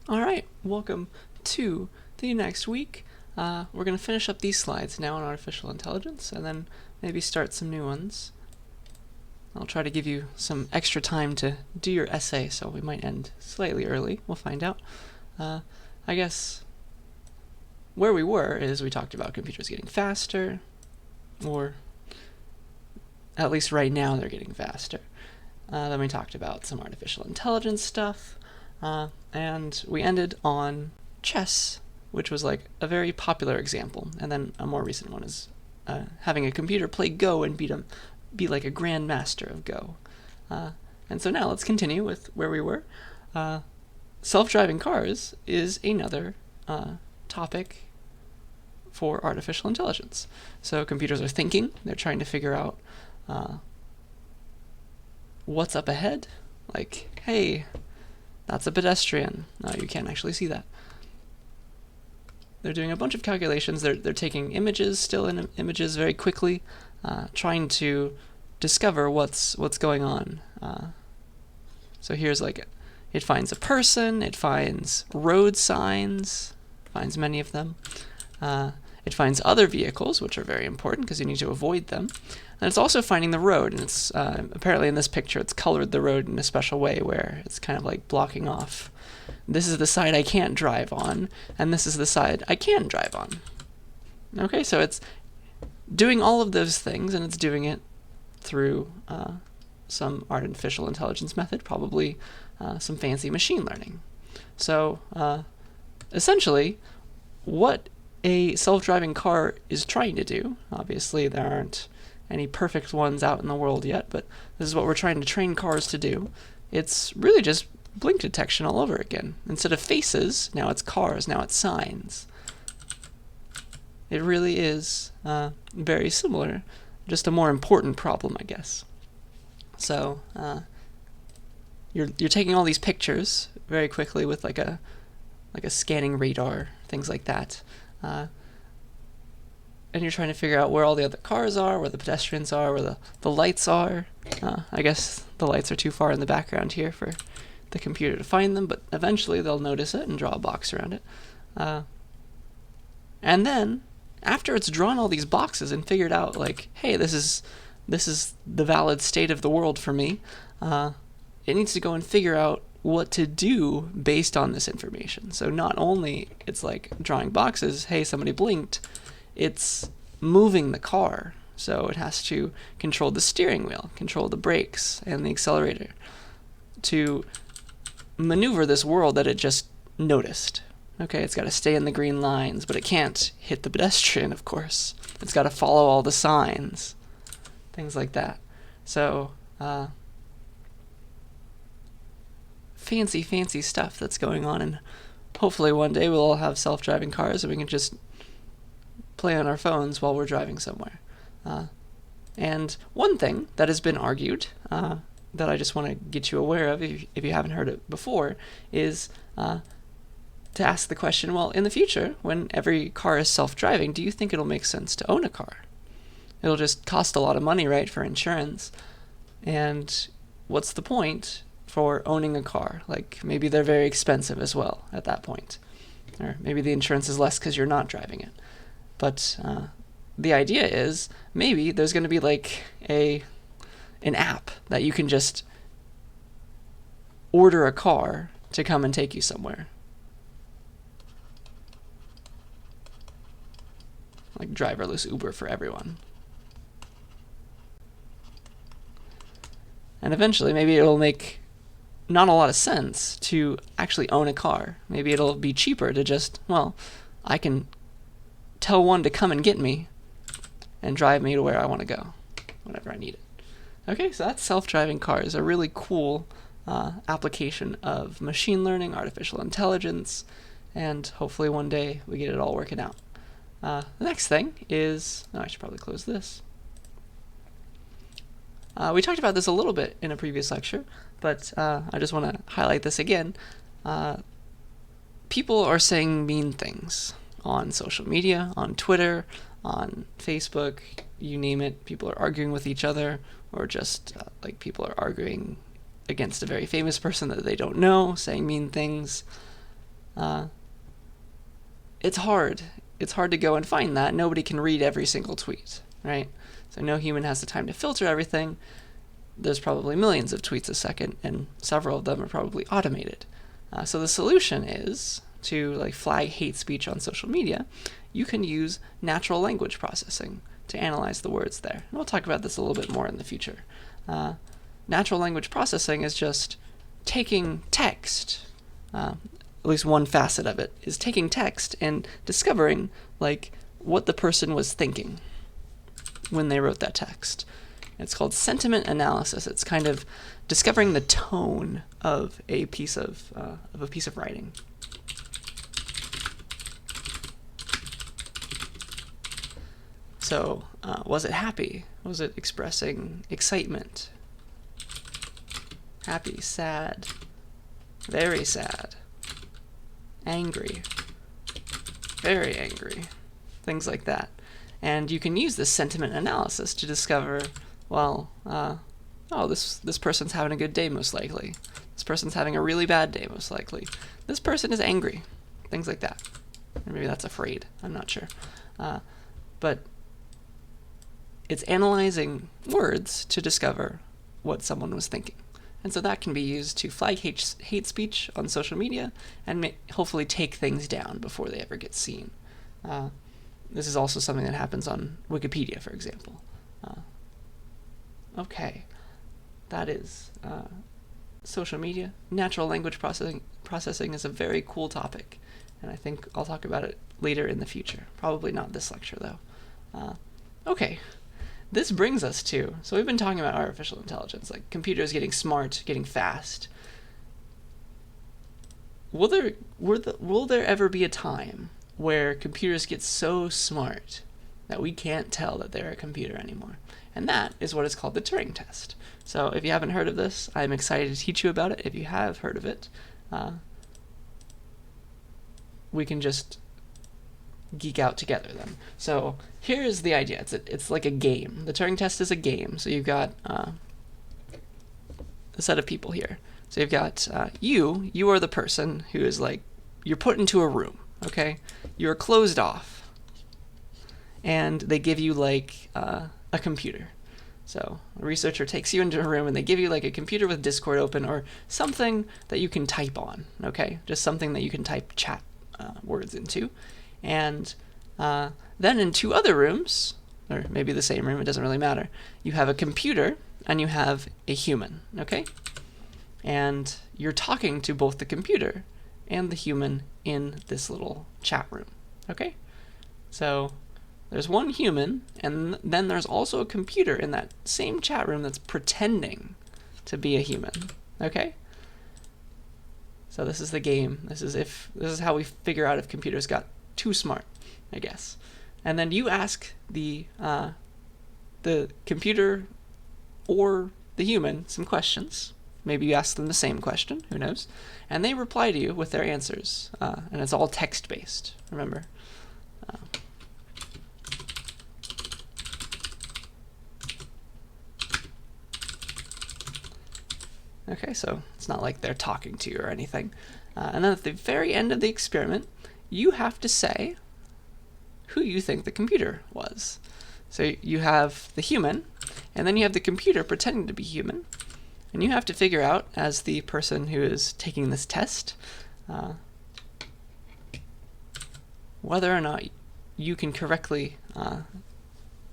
All right, welcome to the next week. We're going to finish up these slides now on artificial intelligence and then maybe start some new ones. I'll try to give you some extra time to do your essay, so we might end slightly early. We'll find out. I guess where we were is we talked about computers getting faster, or at least right now they're getting faster. Then we talked about some artificial intelligence stuff. And we ended on chess, which was like a very popular example. And then a more recent one is having a computer play Go and be like a grandmaster of Go. And so now let's continue with where we were. Self-driving cars is another topic for artificial intelligence. So computers are thinking, they're trying to figure out what's up ahead. Like, hey, that's a pedestrian. No, you can't actually see that. They're doing a bunch of calculations. They're taking images, still in images very quickly, trying to discover what's going on. So here's like, it finds a person, it finds road signs, finds many of them. It finds other vehicles, which are very important because you need to avoid them. And it's also finding the road, and it's apparently in this picture it's colored the road in a special way where it's kind of like blocking off. This is the side I can't drive on, and this is the side I can drive on. Okay, so it's doing all of those things, and it's doing it through some artificial intelligence method, probably some fancy machine learning. So essentially, what a self-driving car is trying to do, obviously there aren't any perfect ones out in the world yet, but this is what we're trying to train cars to do. It's really just blink detection all over again. Instead of faces, now it's cars, now it's signs. It really is very similar, just a more important problem, I guess. So you're taking all these pictures very quickly with like a scanning radar, things like that. And you're trying to figure out where all the other cars are, where the pedestrians are, where the lights are. I guess the lights are too far in the background here for the computer to find them, but eventually they'll notice it and draw a box around it. And then, after it's drawn all these boxes and figured out, like, hey, this is the valid state of the world for me, it needs to go and figure out what to do based on this information. So not only it's like drawing boxes, hey, somebody blinked, it's moving the car. So it has to control the steering wheel, control the brakes and the accelerator to maneuver this world that it just noticed. Okay, it's got to stay in the green lines, but it can't hit the pedestrian, of course. It's got to follow all the signs, things like that. So fancy stuff that's going on, and hopefully one day we'll all have self-driving cars and we can just play on our phones while we're driving somewhere. And one thing that has been argued that I just want to get you aware of, if you haven't heard it before, is to ask the question, well, in the future, when every car is self-driving, do you think it'll make sense to own a car? It'll just cost a lot of money, right, for insurance. And what's the point for owning a car? Like, maybe they're very expensive as well at that point. Or maybe the insurance is less because you're not driving it. But the idea is maybe there's going to be like an app that you can just order a car to come and take you somewhere. Like driverless Uber for everyone. And eventually maybe it'll make not a lot of sense to actually own a car. Maybe it'll be cheaper to just, well, I can tell one to come and get me and drive me to where I want to go whenever I need it. Okay, so that's self-driving cars, a really cool application of machine learning, artificial intelligence, and hopefully one day we get it all working out. The next thing is, I should probably close this. We talked about this a little bit in a previous lecture, but I just want to highlight this again. People are saying mean things on social media, on Twitter, on Facebook, you name it. People are arguing with each other, or just like people are arguing against a very famous person that they don't know, saying mean things. it's hard. It's hard to go and find that. Nobody can read every single tweet, right? So no human has the time to filter everything. There's probably millions of tweets a second, and several of them are probably automated. So the solution is to like flag hate speech on social media. You can use natural language processing to analyze the words there. And we'll talk about this a little bit more in the future. Natural language processing is just taking text. At least one facet of it is taking text and discovering like what the person was thinking when they wrote that text. It's called sentiment analysis. It's kind of discovering the tone of a piece of writing. So, was it happy? Was it expressing excitement? Happy, sad, very sad, angry, very angry, things like that. And you can use this sentiment analysis to discover, well, oh, this person's having a good day, most likely. This person's having a really bad day, most likely. This person is angry, things like that. Or maybe that's afraid, I'm not sure. But it's analyzing words to discover what someone was thinking. And so that can be used to flag hate speech on social media and hopefully take things down before they ever get seen. This is also something that happens on Wikipedia, for example. Okay, that is social media. Natural language processing is a very cool topic, and I think I'll talk about it later in the future. Probably not this lecture, though. Okay. This brings us to, so we've been talking about artificial intelligence, like computers getting smart, getting fast. Will there ever be a time where computers get so smart that we can't tell that they're a computer anymore? And that is what is called the Turing test. So if you haven't heard of this, I'm excited to teach you about it. If you have heard of it, we can just geek out together then. So here's the idea. It's like a game. The Turing test is a game. So you've got a set of people here. So you've got you are the person who is like, you're put into a room, okay? You're closed off. And they give you like a computer. So a researcher takes you into a room and they give you like a computer with Discord open or something that you can type on, okay? Just something that you can type chat words into. And then in two other rooms, or maybe the same room, it doesn't really matter, you have a computer and you have a human, okay? And you're talking to both the computer and the human in this little chat room, okay? So there's one human, and then there's also a computer in that same chat room that's pretending to be a human, okay? So this is the game. This is how we figure out if computers got too smart, I guess. And then you ask the computer or the human some questions. Maybe you ask them the same question, who knows? And they reply to you with their answers. And it's all text-based, remember? Okay, so it's not like they're talking to you or anything. And then at the very end of the experiment, you have to say who you think the computer was. So you have the human, and then you have the computer pretending to be human, and you have to figure out, as the person who is taking this test, whether or not you can correctly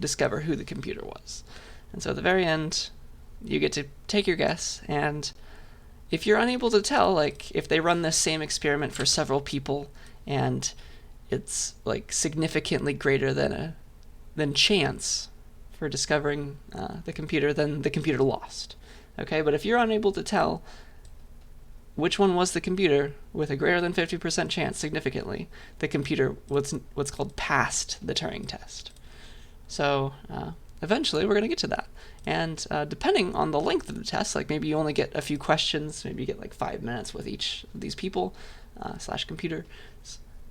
discover who the computer was. And so at the very end, you get to take your guess, and if you're unable to tell, like if they run this same experiment for several people and it's like significantly greater than chance for discovering the computer, then the computer lost. Okay, but if you're unable to tell which one was the computer with a greater than 50% chance significantly, the computer what's called passed the Turing test. So eventually we're going to get to that. And depending on the length of the test, like maybe you only get a few questions, maybe you get like 5 minutes with each of these people / computer,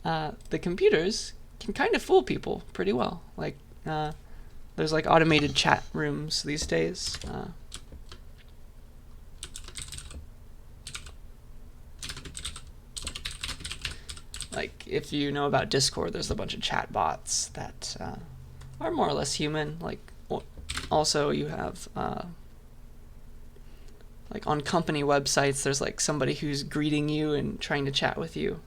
the computers can kind of fool people pretty well. Like there's like automated chat rooms these days. like if you know about Discord, there's a bunch of chat bots that are more or less human. Like also you have like on company websites, there's like somebody who's greeting you and trying to chat with you.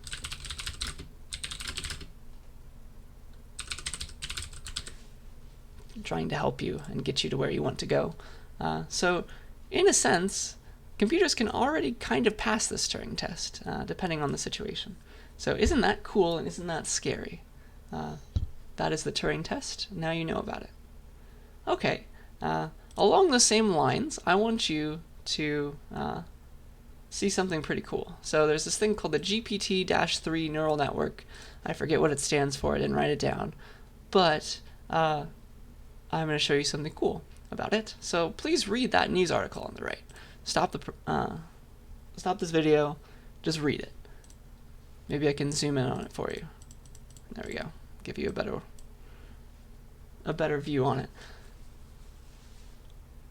Trying to help you and get you to where you want to go. So in a sense, computers can already kind of pass this Turing test, depending on the situation. So isn't that cool and isn't that scary? That is the Turing test. Now you know about it. Okay, along the same lines, I want you to see something pretty cool. So there's this thing called the GPT-3 neural network. I forget what it stands for, I didn't write it down. But I'm going to show you something cool about it. So please read that news article on the right. Stop this video, just read it. Maybe I can zoom in on it for you. There we go. Give you a better view on it.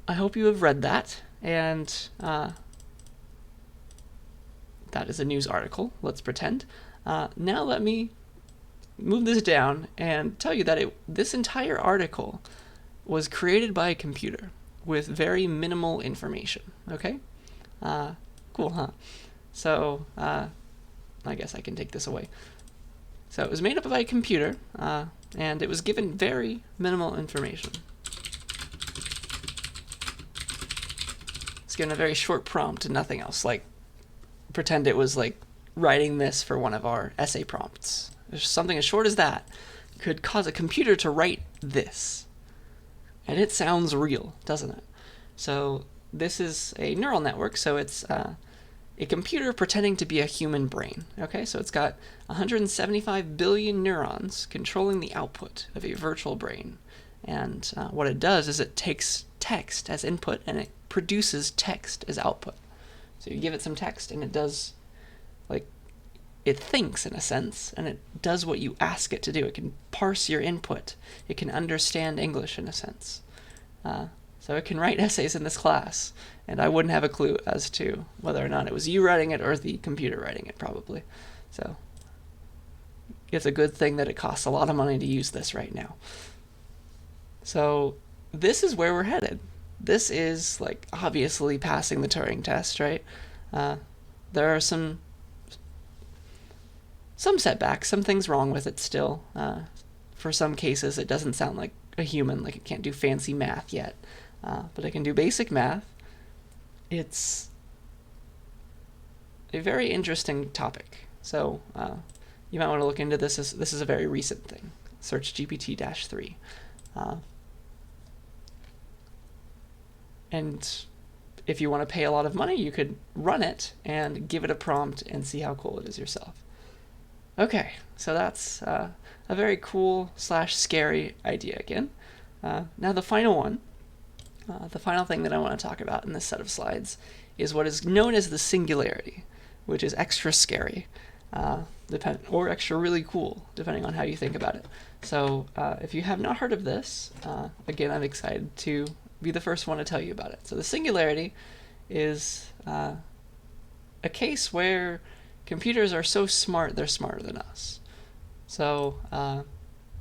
I hope you have read that, and that is a news article, let's pretend. Now let me move this down and tell you that this entire article was created by a computer with very minimal information, okay? Cool, huh? So, I guess I can take this away. So it was made up by a computer, and it was given very minimal information. It's given a very short prompt and nothing else, like pretend it was like writing this for one of our essay prompts. Something as short as that could cause a computer to write this. And it sounds real, doesn't it? So this is a neural network, so it's a computer pretending to be a human brain. Okay, so it's got 175 billion neurons controlling the output of a virtual brain. And what it does is it takes text as input and it produces text as output. So you give it some text and it does, like, it thinks in a sense, and it does what you ask it to do. It can parse your input. It can understand English in a sense. So it can write essays in this class, and I wouldn't have a clue as to whether or not it was you writing it or the computer writing it, probably. So it's a good thing that it costs a lot of money to use this right now. So this is where we're headed. This is, like, obviously passing the Turing test, right? There are some setbacks, some things wrong with it still. For some cases, it doesn't sound like a human, like it can't do fancy math yet. But it can do basic math. It's a very interesting topic. So you might want to look into this. This is a very recent thing. Search GPT-3. And if you want to pay a lot of money, you could run it and give it a prompt and see how cool it is yourself. Okay, so that's a very cool / scary idea again. Now the final one, the final thing that I want to talk about in this set of slides is what is known as the singularity, which is extra scary, or extra really cool, depending on how you think about it. So if you have not heard of this, again, I'm excited to be the first one to tell you about it. So the singularity is a case where computers are so smart, they're smarter than us. So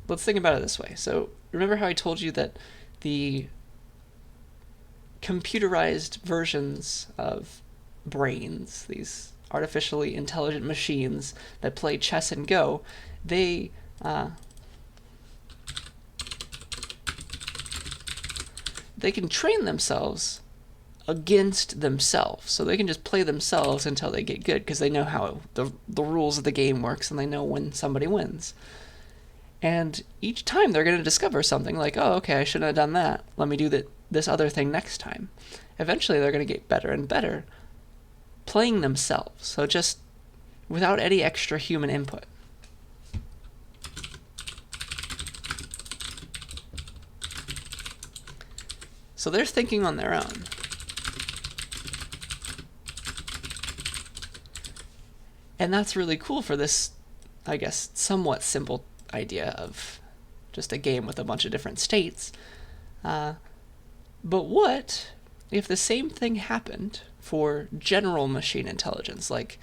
let's think about it this way. So remember how I told you that the computerized versions of brains, these artificially intelligent machines that play chess and Go, they can train themselves against themselves. So they can just play themselves until they get good, because they know how the rules of the game works, and they know when somebody wins. And each time they're going to discover something like, oh, okay, I shouldn't have done that. Let me do this other thing next time. Eventually they're going to get better and better playing themselves. So just without any extra human input. So they're thinking on their own. And that's really cool for this, I guess, somewhat simple idea of just a game with a bunch of different states. But what if the same thing happened for general machine intelligence, like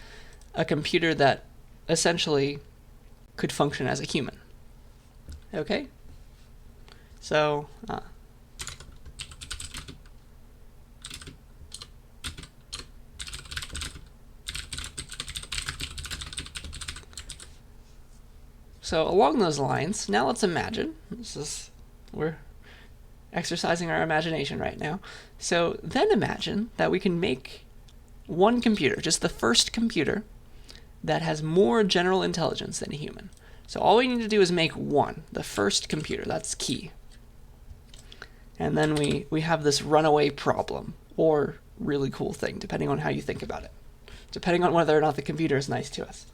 a computer that essentially could function as a human. Okay? So, so along those lines, now let's imagine, we're exercising our imagination right now. So then imagine that we can make one computer, just the first computer, that has more general intelligence than a human. So all we need to do is make one, the first computer. That's key. And then we have this runaway problem, or really cool thing, depending on how you think about it. Depending on whether or not the computer is nice to us.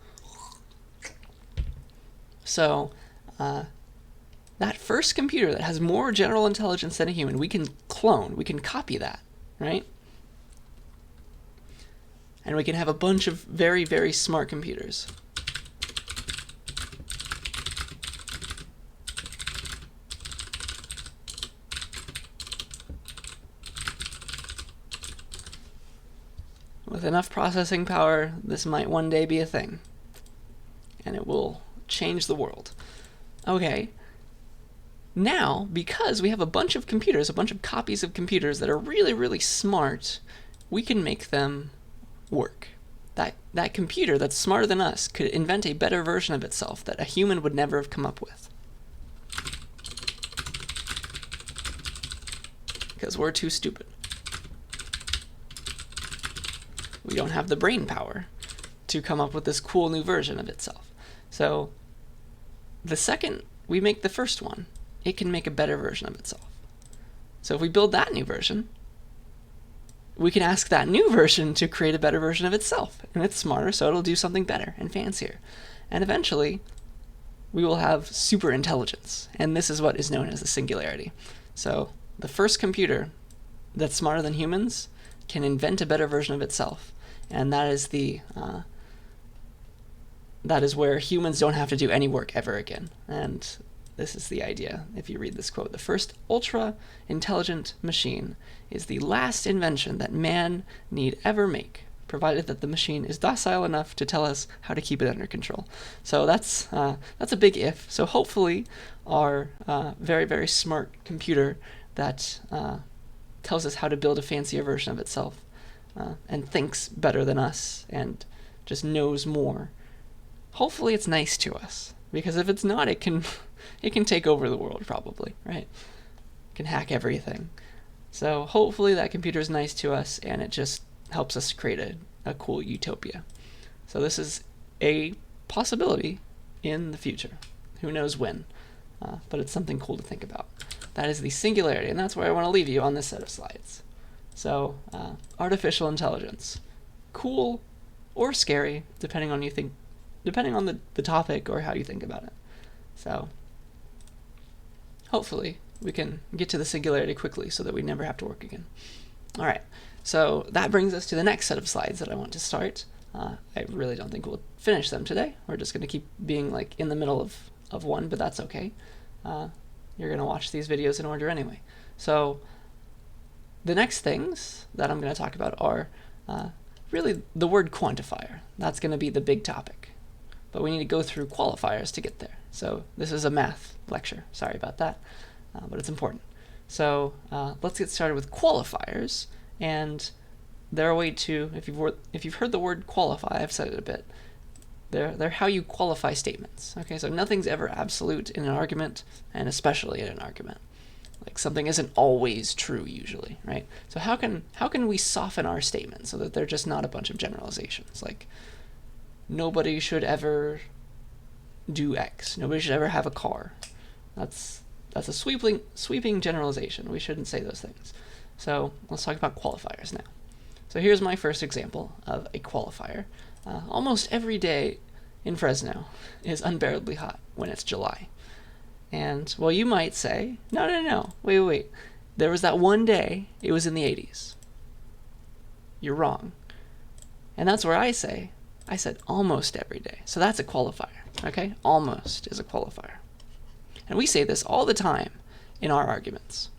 So that first computer that has more general intelligence than a human, we can clone, we can copy that, right? And we can have a bunch of very, very smart computers. With enough processing power, this might one day be a thing. And it will change the world. Okay. Now, because we have a bunch of computers, a bunch of copies of computers that are really, really smart, we can make them work. That computer that's smarter than us could invent a better version of itself that a human would never have come up with. Because we're too stupid. We don't have the brain power to come up with this cool new version of itself. So the second we make the first one, it can make a better version of itself. So if we build that new version, we can ask that new version to create a better version of itself. And it's smarter, so it'll do something better and fancier. And eventually, we will have super intelligence. And this is what is known as the singularity. So the first computer that's smarter than humans can invent a better version of itself. And that is that is where humans don't have to do any work ever again. And this is the idea, if you read this quote. The first ultra-intelligent machine is the last invention that man need ever make, provided that the machine is docile enough to tell us how to keep it under control. So that's a big if. So hopefully our very, very smart computer that tells us how to build a fancier version of itself and thinks better than us and just knows more, hopefully it's nice to us. Because if it's not, it can take over the world probably, right? It can hack everything. So hopefully that computer is nice to us and it just helps us create a cool utopia. So this is a possibility in the future. Who knows when? But it's something cool to think about. That is the singularity, and that's where I want to leave you on this set of slides. So artificial intelligence. Cool or scary, depending on the topic or how you think about it. So hopefully we can get to the singularity quickly so that we never have to work again. All right, so that brings us to the next set of slides that I want to start. I really don't think we'll finish them today. We're just going to keep being like in the middle of one, but that's okay. You're going to watch these videos in order anyway. So the next things that I'm going to talk about are really the word quantifier. That's going to be the big topic. But we need to go through qualifiers to get there. So this is a math lecture. Sorry about that, but it's important. So let's get started with qualifiers. And they're a way to, if you've heard the word qualify, I've said it a bit. They're how you qualify statements. Okay, so nothing's ever absolute in an argument, and especially in an argument. Like something isn't always true usually, right? So how can we soften our statements so that they're just not a bunch of generalizations? Like nobody should ever do X. Nobody should ever have a car. That's a sweeping generalization. We shouldn't say those things. So let's talk about qualifiers now. So here's my first example of a qualifier. Almost every day in Fresno is unbearably hot when it's July. And, well, you might say, no, wait. There was that one day, it was in the 80s. You're wrong. And that's where I said almost every day. So that's a qualifier, okay? Almost is a qualifier. And we say this all the time in our arguments.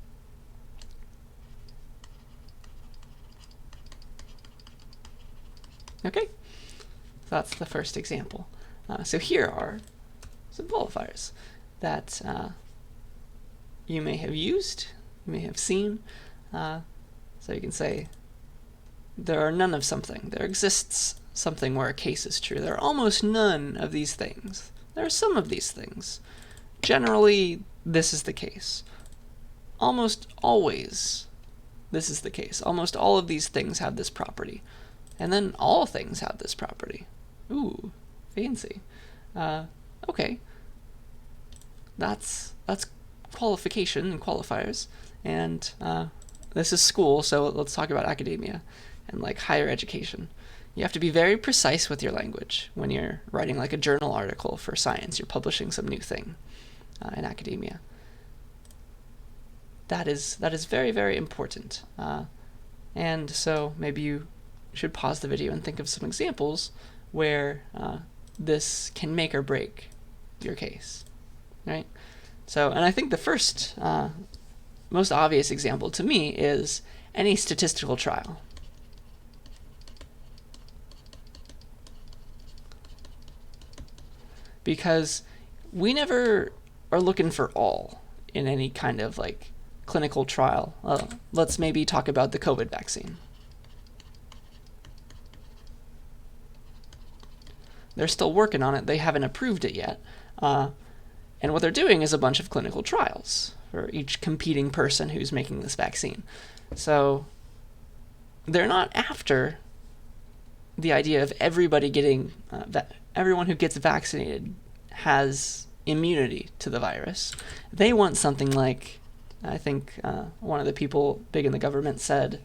Okay? So that's the first example. So here are some qualifiers that you may have used, you may have seen. So you can say, there are none of something. There exists something where a case is true. There are almost none of these things. There are some of these things. Generally, this is the case. Almost always, this is the case. Almost all of these things have this property. And then all things have this property. Ooh, fancy. Okay. That's qualification and qualifiers. And this is school, so let's talk about academia and like higher education. You have to be very precise with your language when you're writing like a journal article for science. You're publishing some new thing in academia. That is very, very important. And so maybe you should pause the video and think of some examples where this can make or break your case, right? So, and I think the first, most obvious example to me is any statistical trial. Because we never are looking for all in any kind of like clinical trial. Let's maybe talk about the COVID vaccine. They're still working on it. They haven't approved it yet. And what they're doing is a bunch of clinical trials for each competing person who's making this vaccine. So they're not after the idea of everybody getting, everyone who gets vaccinated has immunity to the virus. They want something like, I think one of the people big in the government said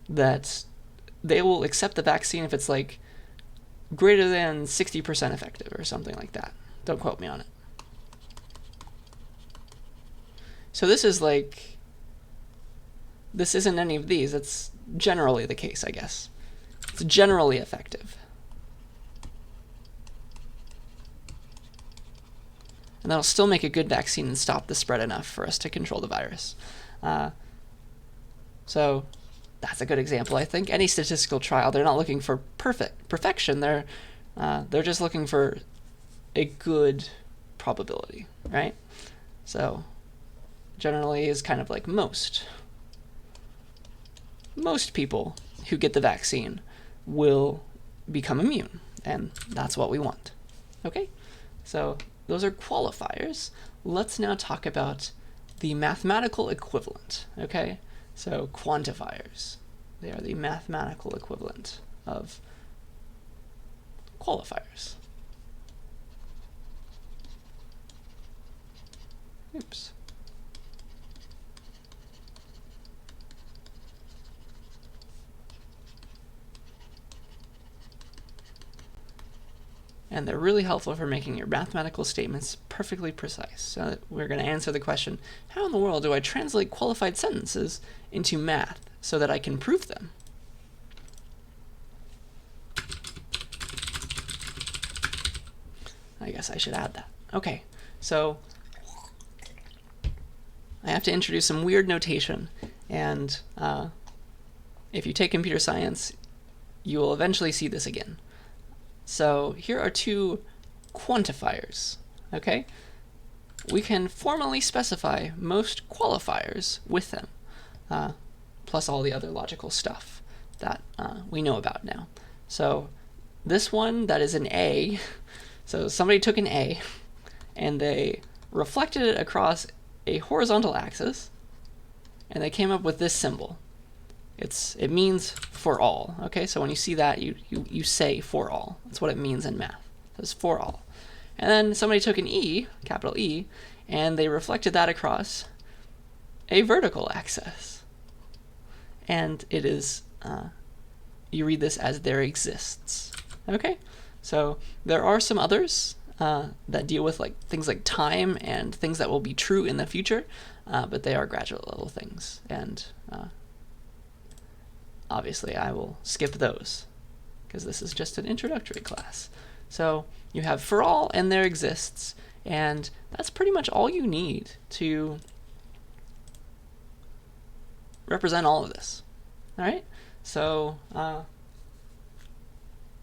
that they will accept the vaccine if it's like greater than 60% effective or something like that. Don't quote me on it. So this is like, this isn't any of these. It's generally the case, I guess. It's generally effective. And that'll still make a good vaccine and stop the spread enough for us to control the virus. So that's a good example, I think. Any statistical trial, they're not looking for perfection. They're just looking for a good probability, right? So generally is kind of like most people who get the vaccine will become immune, and that's what we want. Okay, so those are qualifiers. Let's now talk about the mathematical equivalent. Okay, so quantifiers, they are the mathematical equivalent of qualifiers. Oops. And they're really helpful for making your mathematical statements perfectly precise. So we're going to answer the question, how in the world do I translate qualified sentences into math so that I can prove them? I guess I should add that. Okay, so I have to introduce some weird notation, and if you take computer science, you will eventually see this again. So here are two quantifiers, okay? We can formally specify most qualifiers with them, plus all the other logical stuff that we know about now. So this one that is an A, so somebody took an A and they reflected it across a horizontal axis, and they came up with this symbol. It means for all. Okay, so when you see that, you say for all. That's what it means in math. It's for all. And then somebody took an E, capital E, and they reflected that across a vertical axis. And it is, you read this as there exists. Okay, so there are some others that deal with like things like time and things that will be true in the future, but they are graduate level things, and obviously I will skip those because this is just an introductory class. So you have for all and there exists, and that's pretty much all you need to represent all of this. All right, so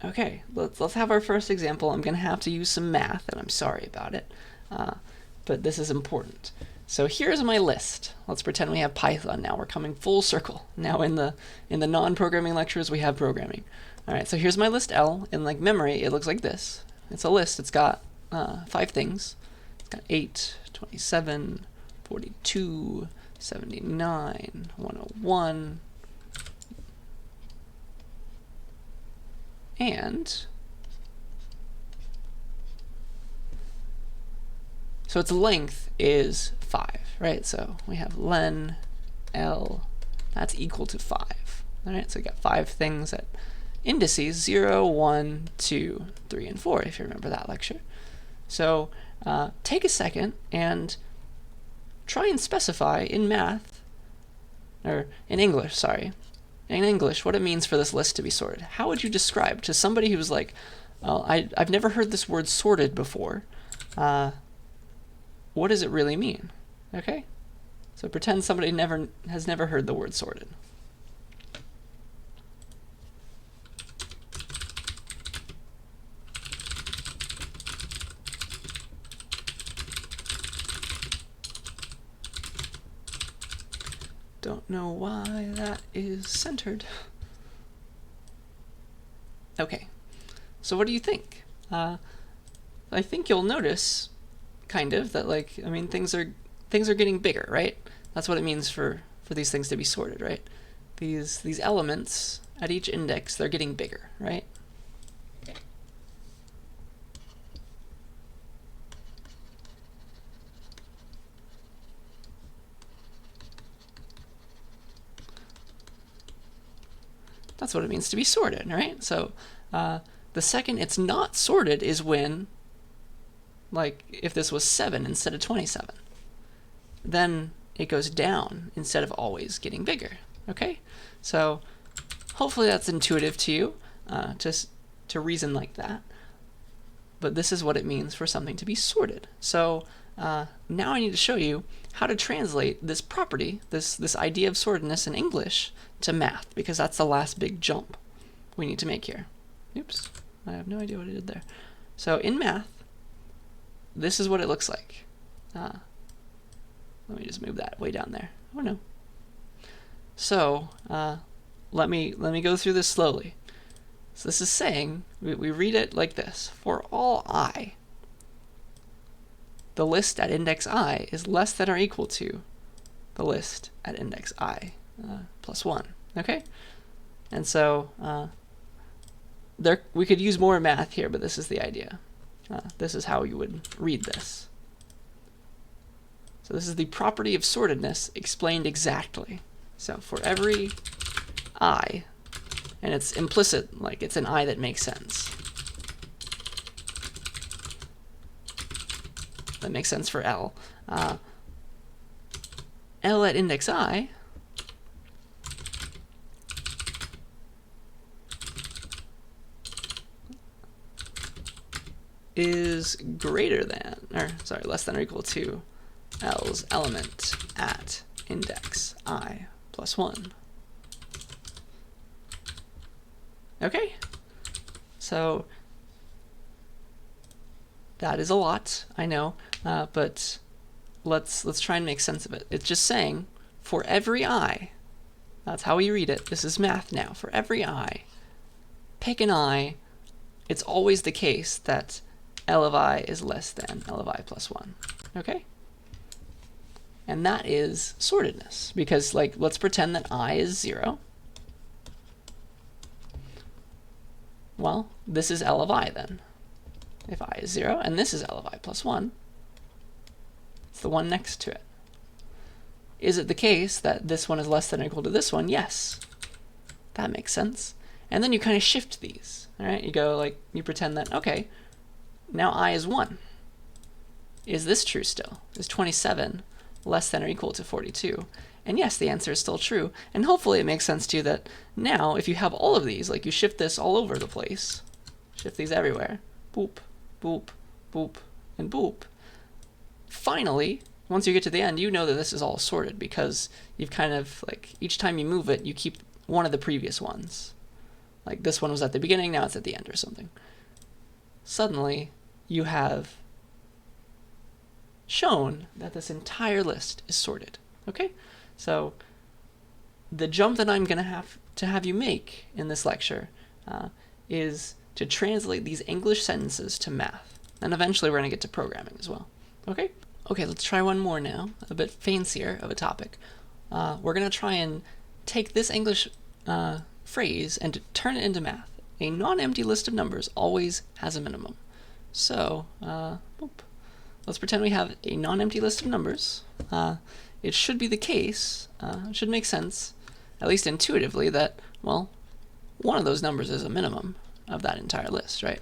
Okay, let's have our first example. I'm going to have to use some math, and I'm sorry about it, but this is important. So here's my list. Let's pretend we have Python now. We're coming full circle. Now in the non-programming lectures, we have programming. All right, so here's my list L. In like memory, it looks like this. It's a list. It's got 5 things. It's got 8, 27, 42, 79, 101, and so its length is 5, right? So we have len L, that's equal to 5. All right, so we got 5 things at indices 0, 1, 2, 3, and 4, if you remember that lecture. So take a second and try and specify in math, or in English, sorry, in English, what it means for this list to be sorted. How would you describe to somebody who's like, well, I've never heard this word sorted before. What does it really mean? Okay? So pretend somebody has never heard the word sorted. Don't know why that is centered. Okay, so what do you think? I think you'll notice, kind of, that like, I mean, things are getting bigger, right? That's what it means for these things to be sorted, right? These elements at each index, they're getting bigger, right? That's what it means to be sorted, right? So the second it's not sorted is when, like, if this was 7 instead of 27, then it goes down instead of always getting bigger, okay? So hopefully that's intuitive to you, to reason like that. But this is what it means for something to be sorted. So now I need to show you how to translate this property, this idea of sortedness in English, to math, because that's the last big jump we need to make here. Oops, I have no idea what I did there. So in math, this is what it looks like. Let me just move that way down there. Oh no. So let me go through this slowly. So this is saying, we read it like this: for all I, the list at index I is less than or equal to the list at index I plus 1. Okay? And so we could use more math here, but this is the idea. This is how you would read this. So this is the property of sortedness explained exactly. So for every I, and it's implicit, like it's an I that makes sense. That makes sense for L. L at index I is greater than, or sorry, less than or equal to L's element at index I plus 1. Okay? So that is a lot, I know, but let's try and make sense of it. It's just saying, for every I, that's how we read it. This is math now. For every I, pick an I, it's always the case that L of I is less than L of I plus 1. Okay? And that is sortedness, because like, let's pretend that I is 0. Well, this is L of I then. If I is 0, and this is L of I plus 1, it's the one next to it. Is it the case that this one is less than or equal to this one? Yes. That makes sense. And then you kind of shift these. All right? You go like, you pretend that, okay, now I is 1. Is this true still? Is 27 less than or equal to 42? And yes, the answer is still true. And hopefully it makes sense to you that now, if you have all of these, like you shift this all over the place, shift these everywhere, boop, boop, boop, and boop, finally, once you get to the end, you know that this is all sorted, because you've kind of, like, each time you move it, you keep one of the previous ones. like this one was at the beginning, now it's at the end or something. Suddenly, you have shown that this entire list is sorted. Okay? So the jump that I'm going to have you make in this lecture is to translate these English sentences to math. And eventually we're going to get to programming as well. Okay? Okay, let's try one more now, a bit fancier of a topic. We're going to try and take this English phrase and turn it into math. A non-empty list of numbers always has a minimum. So, let's pretend we have a non-empty list of numbers. It should be the case, it should make sense, at least intuitively, that, well, one of those numbers is a minimum of that entire list, right?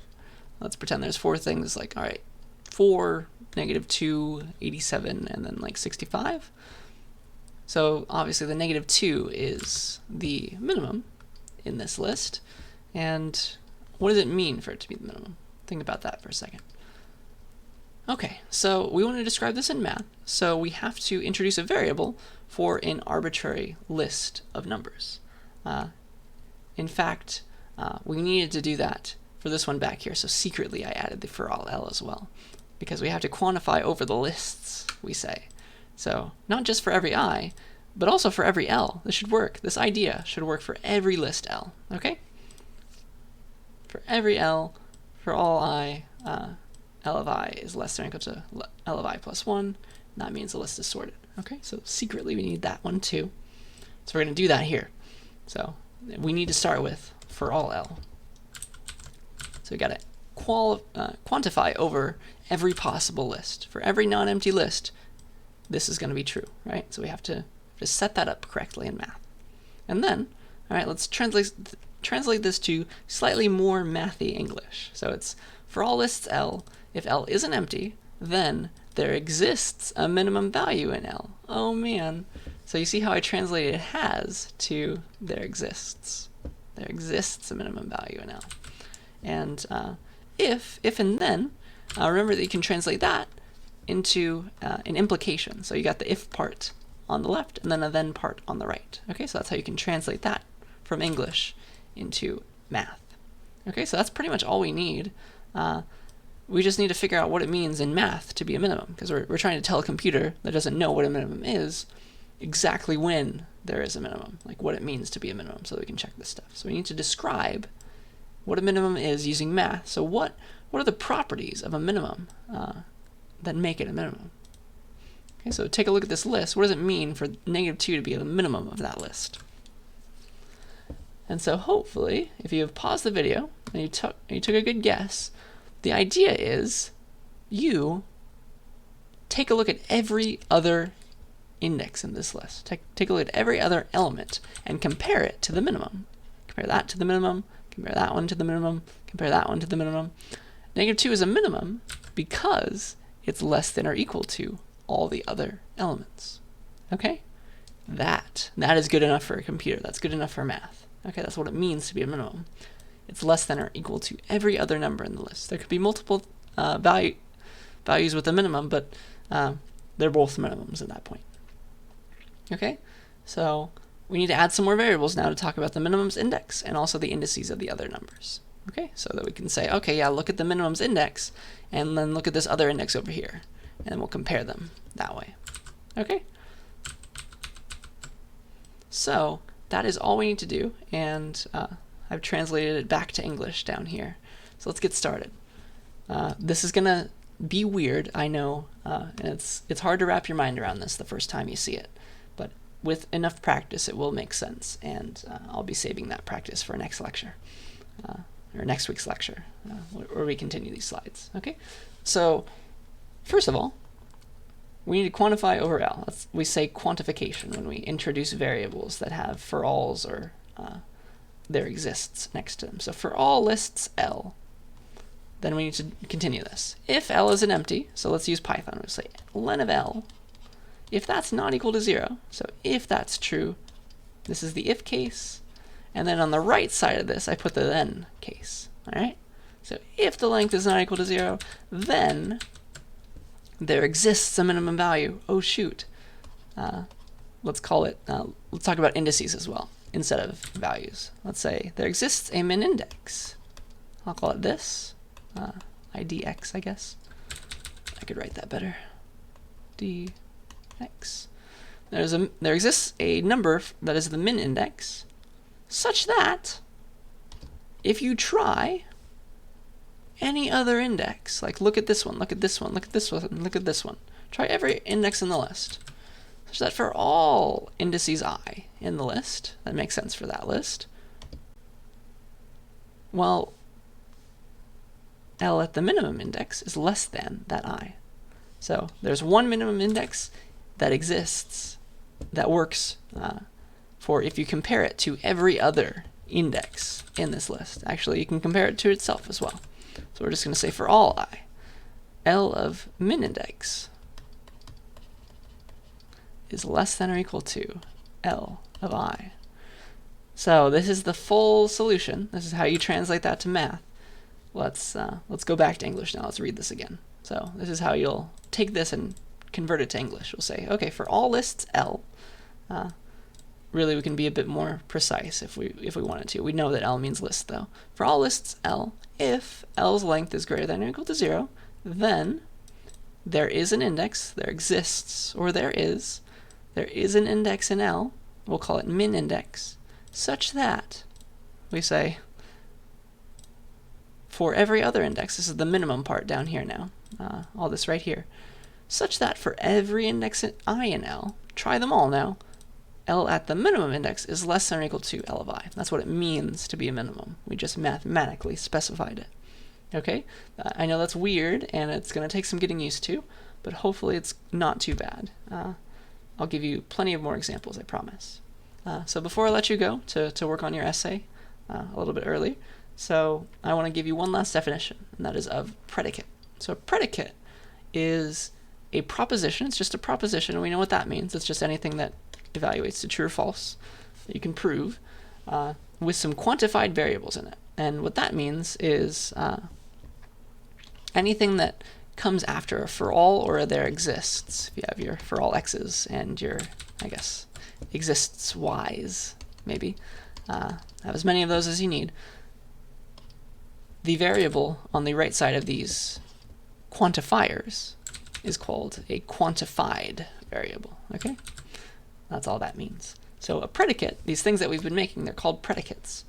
Let's pretend there's 4 things, like, all right, 4, -2, 87, and then like 65. So obviously the -2 is the minimum in this list. And what does it mean for it to be the minimum? Think about that for a second. Okay, so we want to describe this in math, so we have to introduce a variable for an arbitrary list of numbers. In fact, we needed to do that for this one back here, so secretly I added the for all L as well, because we have to quantify over the lists, we say. So not just for every I, but also for every L. This should work. This idea should work for every list L, okay? For every L, for all I, L of I is less than or equal to L of I plus 1, and that means the list is sorted. Okay, so secretly we need that one too. So we're going to do that here. So we need to start with for all L. So we got to quantify over every possible list. For every non-empty list, this is going to be true, right? So we have to just set that up correctly in math. And then, all right, let's translate this to slightly more mathy English. So it's for all lists L, if L isn't empty, then there exists a minimum value in L. Oh man. So you see how I translated has to there exists. There exists a minimum value in L. And if and then, remember that you can translate that into an implication. So you got the if part on the left and then a then part on the right. Okay, so that's how you can translate that from English into math. Okay, so that's pretty much all we need. We just need to figure out what it means in math to be a minimum, because we're trying to tell a computer that doesn't know what a minimum is exactly when there is a minimum, like what it means to be a minimum, so that we can check this stuff. So we need to describe what a minimum is using math. So what are the properties of a minimum that make it a minimum? Okay, so take a look at this list. What does it mean for -2 to be the minimum of that list? And so hopefully, if you have paused the video and you took a good guess, the idea is you take a look at every other index in this list. Take a look at every other element and compare it to the minimum. Compare that to the minimum, compare that one to the minimum, compare that one to the minimum. -2 is a minimum because it's less than or equal to all the other elements. Okay? That is good enough for a computer. That's good enough for math. Okay, that's what it means to be a minimum. It's less than or equal to every other number in the list. There could be multiple values with a minimum, but they're both minimums at that point. Okay, so we need to add some more variables now to talk about the minimums index and also the indices of the other numbers. Okay, so that we can say, okay, yeah, look at the minimums index, and then look at this other index over here, and we'll compare them that way. Okay, so that is all we need to do, and I've translated it back to English down here. So let's get started. This is gonna be weird, I know, and it's hard to wrap your mind around this the first time you see it, but with enough practice it will make sense, and I'll be saving that practice for next lecture, or next week's lecture, where we continue these slides. Okay, so first of all, we need to quantify over L. We say quantification when we introduce variables that have for alls or there exists next to them. So for all lists L, then we need to continue this. If L isn't empty, so let's use Python. We'll say len of L. If that's not equal to 0, so if that's true, this is the if case, and then on the right side of this I put the then case. All right. So if the length is not equal to 0, then there exists a minimum value. Oh shoot. Let's call it. Let's talk about indices as well. instead of values. Let's say there exists a min index. I'll call it this, idx, I guess. I could write that better. dx. There exists a number that is the min index, such that if you try any other index, like look at this one, look at this one, look at this one, look at this one, try every index in the list, such that for all indices I in the list, that makes sense for that list, well, L at the minimum index is less than that I. So there's one minimum index that exists that works for if you compare it to every other index in this list. Actually, you can compare it to itself as well. So we're just going to say for all I, L of min index is less than or equal to L of I. So this is the full solution. This is how you translate that to math. Let's go back to English now. Let's read this again. So this is how you'll take this and convert it to English. We'll say, okay, for all lists L, really we can be a bit more precise if we wanted to. We know that L means list though. For all lists L, if L's length is greater than or equal to 0, then there is an index, there exists, or there is an index in L, we'll call it min index, such that we say for every other index, this is the minimum part down here now, all this right here, such that for every index in I in L, try them all now, L at the minimum index is less than or equal to L of I. That's what it means to be a minimum. We just mathematically specified it. Okay? I know that's weird, and it's going to take some getting used to, but hopefully it's not too bad. I'll give you plenty of more examples, I promise. So before I let you go to work on your essay a little bit earlier, so I want to give you one last definition, and that is of predicate. So a predicate is a proposition. It's just a proposition, and we know what that means. It's just anything that evaluates to true or false that you can prove with some quantified variables in it. And what that means is anything that comes after a for all or there exists. If you have your for all x's and your, I guess, exists y's, maybe. Have as many of those as you need. The variable on the right side of these quantifiers is called a quantified variable. Okay? That's all that means. So a predicate, these things that we've been making, they're called predicates.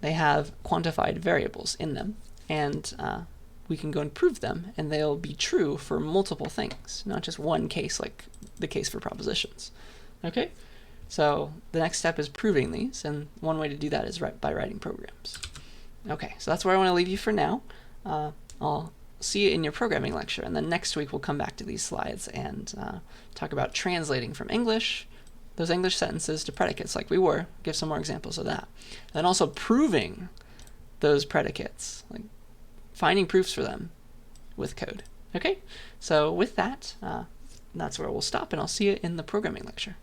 They have quantified variables in them, and we can go and prove them, and they'll be true for multiple things, not just one case like the case for propositions. Okay? So the next step is proving these, and one way to do that is by writing programs. Okay, so that's where I want to leave you for now. I'll see you in your programming lecture, and then next week we'll come back to these slides and talk about translating from English, those English sentences, to predicates like we were, give some more examples of that. And then also proving those predicates, like finding proofs for them with code. Okay, so with that, that's where we'll stop, and I'll see you in the programming lecture.